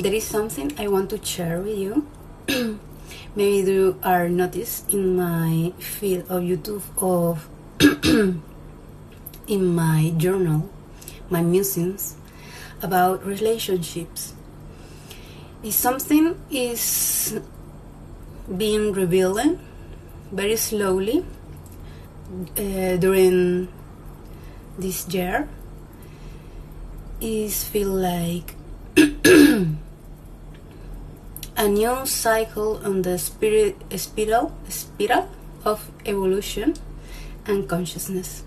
there is something I want to share with you. Maybe you are noticed in my feed of YouTube of in my journal, my musings about relationships. If something is being revealed very slowly during this year, is feel like a new cycle on the spiral of evolution and consciousness.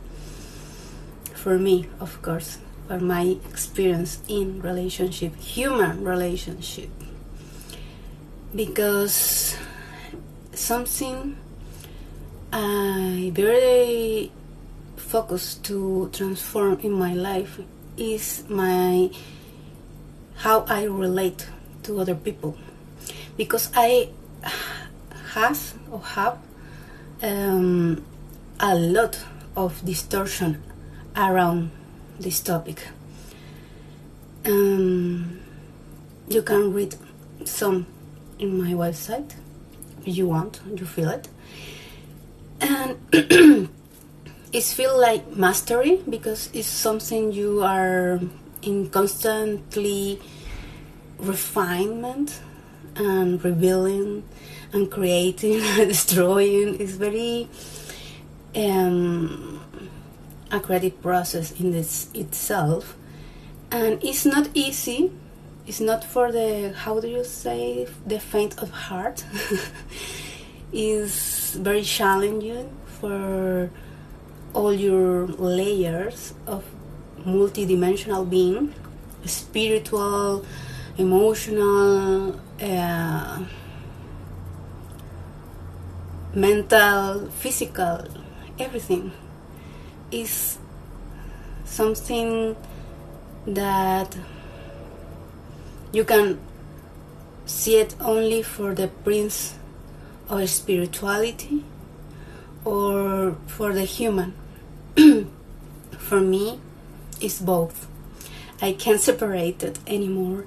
For me, of course, for my experience in relationship, human relationship, because something I very focused to transform in my life is how I relate to other people, because I have a lot of distortion around this topic. You can read some in my website if you want, you feel it, and it's feel like mastery, because it's something you are in constantly refinement and revealing and creating and destroying. It's very a creative process in this itself, and it's not easy. It's not for the, how do you say, the faint of heart. It's very challenging for all your layers of multidimensional being, spiritual, emotional, mental, physical, everything is something that you can see it only for the prince of spirituality or for the human. For me, it's both. I can't separate it anymore.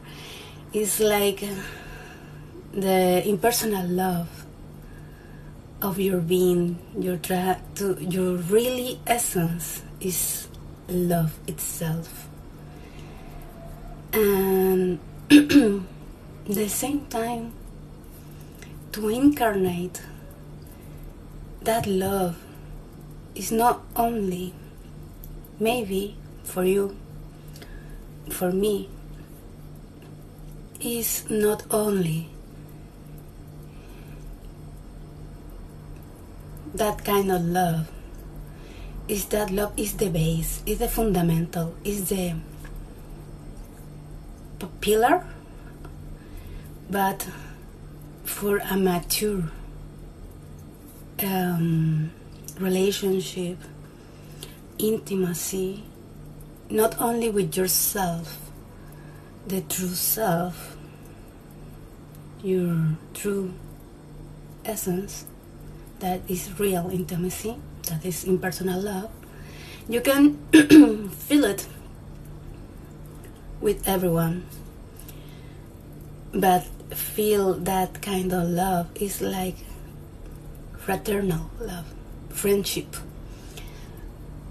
It's like the impersonal love of your being, your really essence is love itself. And the same time, to incarnate that love is not only, maybe for you, for me, is not only that kind of love. Is that love is the base, is the fundamental, is the pillar, but for a mature relationship, intimacy, not only with yourself, the true self, your true essence, that is real intimacy, that is impersonal love, you can feel it with everyone, but feel that kind of love is like fraternal love, friendship.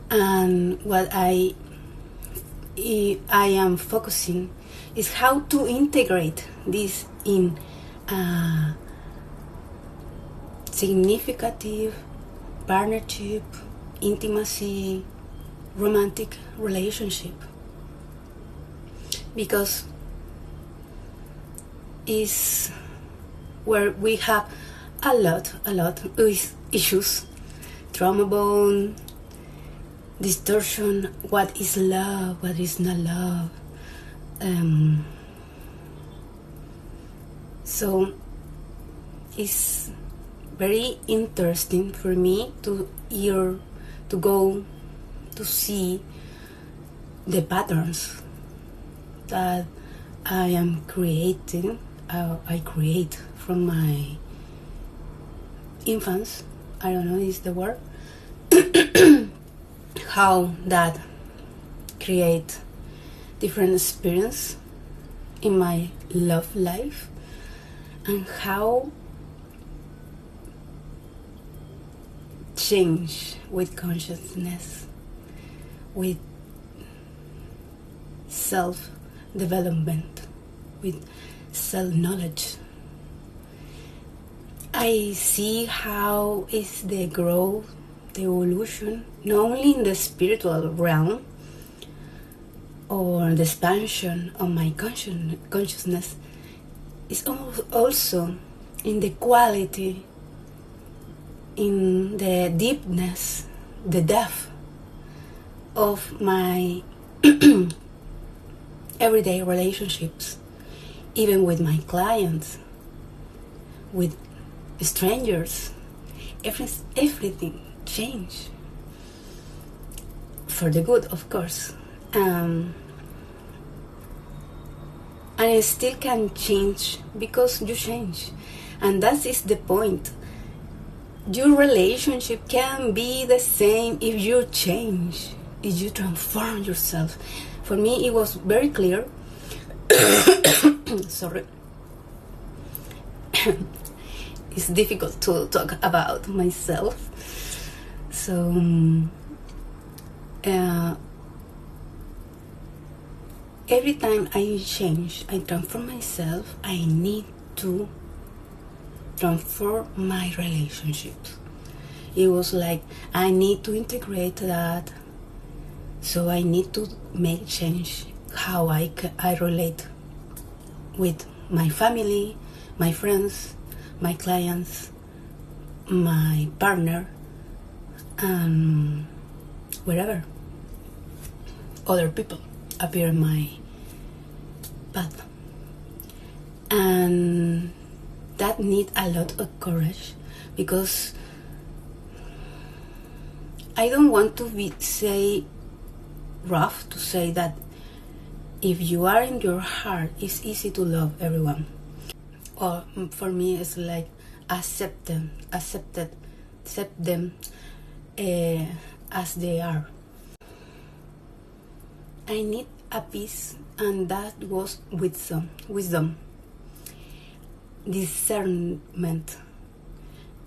And what I am focusing is how to integrate this in a significant partnership, intimacy, romantic relationship, because is where we have a lot of issues, trauma bone, distortion, what is love, what is not love. So it's very interesting for me to go to see the patterns that I am creating. I create from my infants. I don't know is the word. How that create different experience in my love life, and how change with consciousness, with self-development, with self-knowledge. I see how is the growth, the evolution, not only in the spiritual realm or the expansion of my consciousness, is also in the quality, in the deepness, the depth of my everyday relationships, even with my clients, with strangers. Everything change for the good, of course, and it still can change because you change, and that is the point. Your relationship can be the same if you change, if you transform yourself. For me, it was very clear. Sorry. It's difficult to talk about myself. So, every time I change, I transform myself, I need to transform my relationships. It was like I need to integrate that, so I need to make change how I relate with my family, my friends, my clients, my partner, and wherever other people appear in my path. And that needs a lot of courage, because I don't want to say rough to say that if you are in your heart, it's easy to love everyone. Or for me, it's like accept them as they are. I need a peace, and that was wisdom, discernment.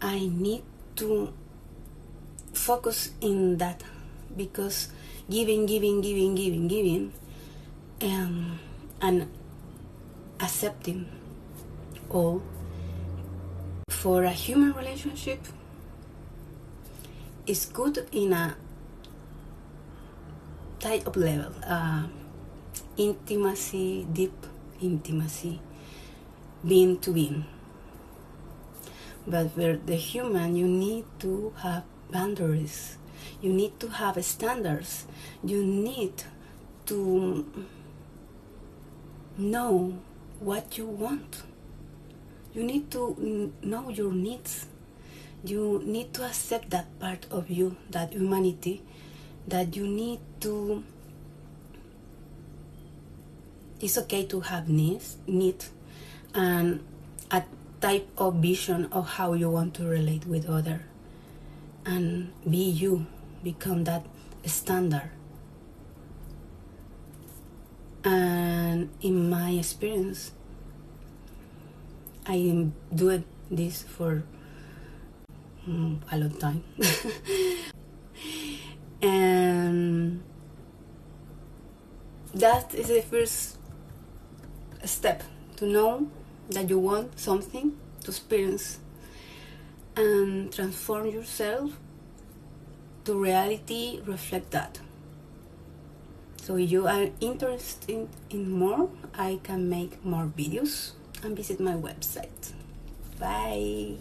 I need to focus in that, because giving, and accepting all for a human relationship is good in a type of level, intimacy, deep intimacy, being to being. But for the human, you need to have boundaries, you need to have standards, you need to know what you want, you need to know your needs, you need to accept that part of you, that humanity, that you need to. It's okay to have needs, and a type of vision of how you want to relate with others, and be you, become that standard. And in my experience, I am doing this for a long time. And that is the first step, to know that you want something, to experience and transform yourself to reality, reflect that. So if you are interested in more, I can make more videos, and visit my website. Bye.